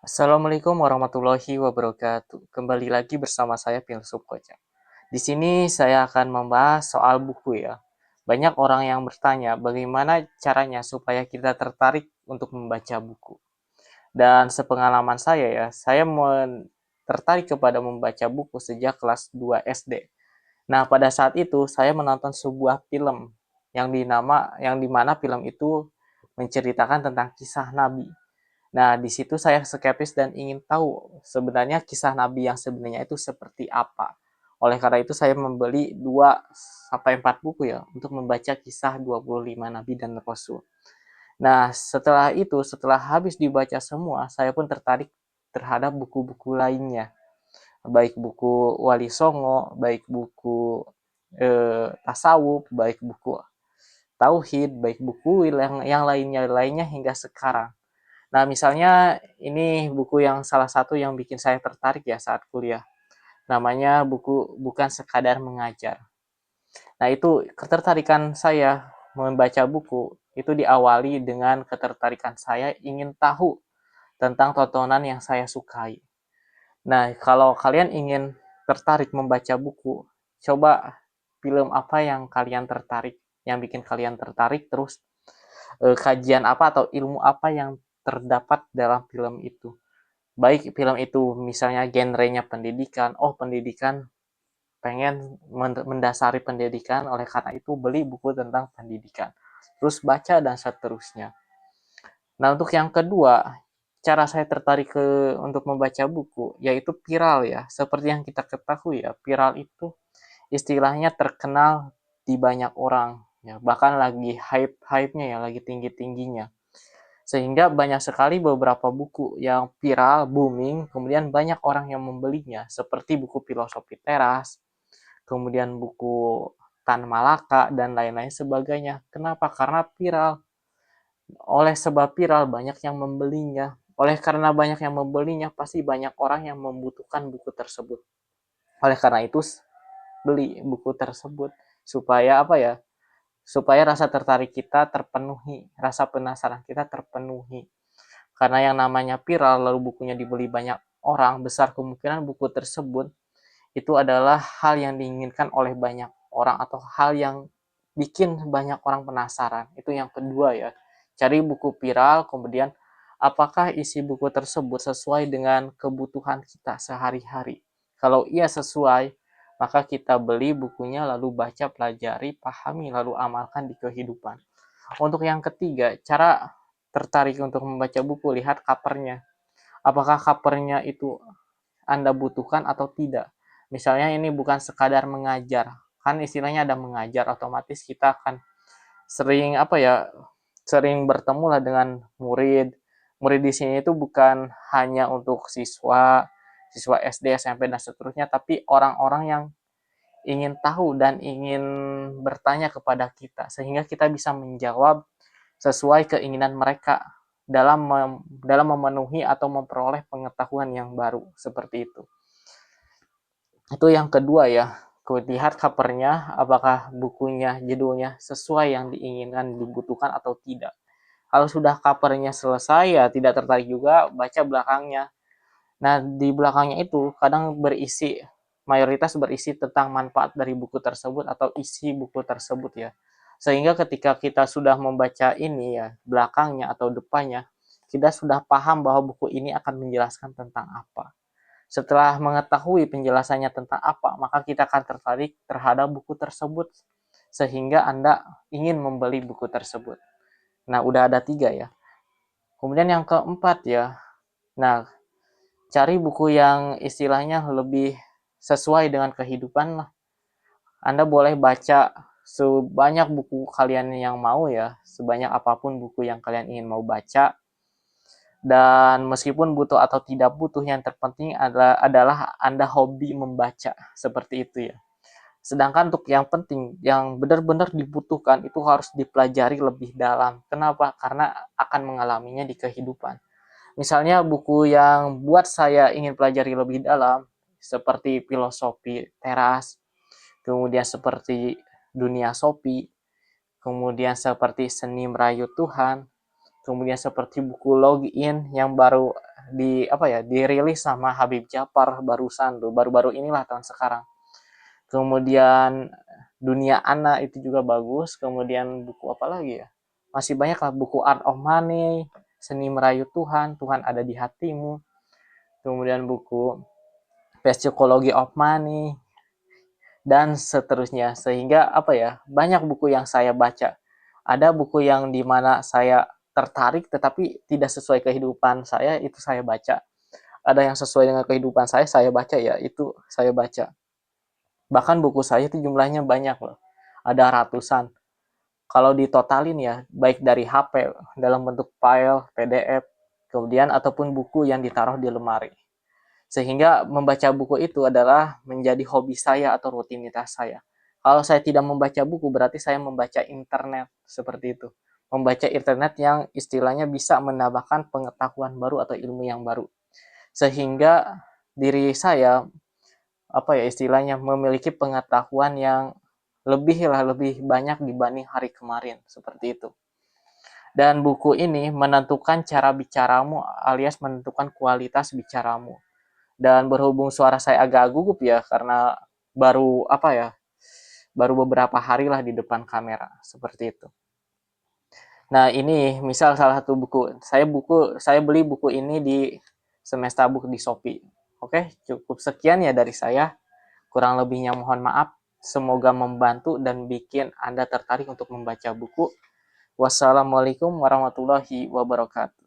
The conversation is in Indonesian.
Assalamualaikum warahmatullahi wabarakatuh. Kembali lagi bersama saya Filsuf Kocak. Di sini saya akan membahas soal buku ya. Banyak orang yang bertanya bagaimana caranya supaya kita tertarik untuk membaca buku. Dan sepengalaman saya tertarik kepada membaca buku sejak kelas 2 SD. Nah, pada saat itu saya menonton sebuah film yang dimana film itu menceritakan tentang kisah Nabi. Nah, di situ saya skeptis dan ingin tahu sebenarnya kisah Nabi yang sebenarnya itu seperti apa. Oleh karena itu saya membeli 2 sampai 4 buku ya untuk membaca kisah 25 Nabi dan Rasul. Nah, setelah habis dibaca semua, saya pun tertarik terhadap buku-buku lainnya. Baik buku Wali Songo, baik buku tasawuf, baik buku tauhid, baik buku yang lainnya hingga sekarang. Nah, misalnya ini buku yang salah satu yang bikin saya tertarik ya saat kuliah. Namanya buku Bukan Sekadar Mengajar. Nah, itu ketertarikan saya membaca buku itu diawali dengan ketertarikan saya ingin tahu tentang tontonan yang saya sukai. Nah, kalau kalian ingin tertarik membaca buku, coba film apa yang kalian tertarik, yang bikin kalian tertarik, terus kajian apa atau ilmu apa yang terdapat dalam film itu. Baik film itu misalnya genrenya pendidikan, oh pendidikan pengen mendasari pendidikan, oleh karena itu beli buku tentang pendidikan. Terus baca dan seterusnya. Nah, untuk yang kedua, cara saya tertarik untuk membaca buku yaitu viral ya. Seperti yang kita ketahui ya, viral itu istilahnya terkenal di banyak orang ya, bahkan lagi hype-hype-nya ya, lagi tinggi-tingginya. Sehingga banyak sekali beberapa buku yang viral, booming, kemudian banyak orang yang membelinya, seperti buku Filosofi Teras, kemudian buku Tan Malaka, dan lain-lain sebagainya. Kenapa? Karena viral. Oleh sebab viral, banyak yang membelinya. Oleh karena banyak yang membelinya, pasti banyak orang yang membutuhkan buku tersebut. Oleh karena itu, beli buku tersebut. Supaya apa ya? Supaya rasa tertarik kita terpenuhi, rasa penasaran kita terpenuhi. Karena yang namanya viral lalu bukunya dibeli banyak orang, besar kemungkinan buku tersebut itu adalah hal yang diinginkan oleh banyak orang atau hal yang bikin banyak orang penasaran. Itu yang kedua ya. Cari buku viral, kemudian apakah isi buku tersebut sesuai dengan kebutuhan kita sehari-hari. Kalau iya sesuai, maka kita beli bukunya lalu baca, pelajari, pahami, lalu amalkan di kehidupan. Untuk yang ketiga, cara tertarik untuk membaca buku, lihat covernya. Apakah covernya itu Anda butuhkan atau tidak. Misalnya ini bukan sekadar mengajar. Kan istilahnya ada mengajar, otomatis kita akan sering sering bertemu lah dengan murid. Murid di sini itu bukan hanya untuk siswa SD, SMP dan seterusnya, tapi orang-orang yang ingin tahu dan ingin bertanya kepada kita sehingga kita bisa menjawab sesuai keinginan mereka dalam memenuhi atau memperoleh pengetahuan yang baru seperti itu. Itu yang kedua ya, lihat covernya apakah bukunya judulnya sesuai yang diinginkan dibutuhkan atau tidak. Kalau sudah covernya selesai ya tidak tertarik juga, baca belakangnya. Nah, di belakangnya itu kadang mayoritas berisi tentang manfaat dari buku tersebut atau isi buku tersebut ya. Sehingga ketika kita sudah membaca ini ya, belakangnya atau depannya, kita sudah paham bahwa buku ini akan menjelaskan tentang apa. Setelah mengetahui penjelasannya tentang apa, maka kita akan tertarik terhadap buku tersebut sehingga Anda ingin membeli buku tersebut. Nah, udah ada 3 ya. Kemudian yang keempat ya, nah cari buku yang istilahnya lebih sesuai dengan kehidupan lah. Anda boleh baca sebanyak buku kalian yang mau ya, sebanyak apapun buku yang kalian ingin mau baca. Dan meskipun butuh atau tidak butuh, yang terpenting adalah Anda hobi membaca, seperti itu ya. Sedangkan untuk yang penting, yang benar-benar dibutuhkan itu harus dipelajari lebih dalam. Kenapa? Karena akan mengalaminya di kehidupan. Misalnya buku yang buat saya ingin pelajari lebih dalam, seperti Filosofi Teras, kemudian seperti Dunia Sopi, kemudian seperti Seni Merayu Tuhan, kemudian seperti buku Login yang baru dirilis sama Habib Djafar barusan tuh, baru-baru inilah tahun sekarang. Kemudian Dunia Ana itu juga bagus. Kemudian buku apa lagi ya? Masih banyak lah, buku Art of Money, Seni Merayu Tuhan, Tuhan Ada di Hatimu. Kemudian buku Psychology of Money dan seterusnya. Sehingga banyak buku yang saya baca. Ada buku yang dimana saya tertarik tetapi tidak sesuai kehidupan saya, itu saya baca. Ada yang sesuai dengan kehidupan saya baca, ya itu saya baca. Bahkan buku saya itu jumlahnya banyak loh, ada ratusan. Kalau ditotalin ya, baik dari HP dalam bentuk file, PDF, kemudian ataupun buku yang ditaruh di lemari. Sehingga membaca buku itu adalah menjadi hobi saya atau rutinitas saya. Kalau saya tidak membaca buku, berarti saya membaca internet, seperti itu. Membaca internet yang istilahnya bisa menambahkan pengetahuan baru atau ilmu yang baru. Sehingga diri saya istilahnya memiliki pengetahuan yang lebih banyak dibanding hari kemarin, seperti itu. Dan buku ini menentukan cara bicaramu alias menentukan kualitas bicaramu. Dan berhubung suara saya agak gugup ya karena baru baru beberapa hari lah di depan kamera, seperti itu. Nah, ini misal salah satu saya beli buku ini di Semesta Book di Shopee. Oke, cukup sekian ya dari saya. Kurang lebihnya mohon maaf. Semoga membantu dan bikin Anda tertarik untuk membaca buku. Wassalamualaikum warahmatullahi wabarakatuh.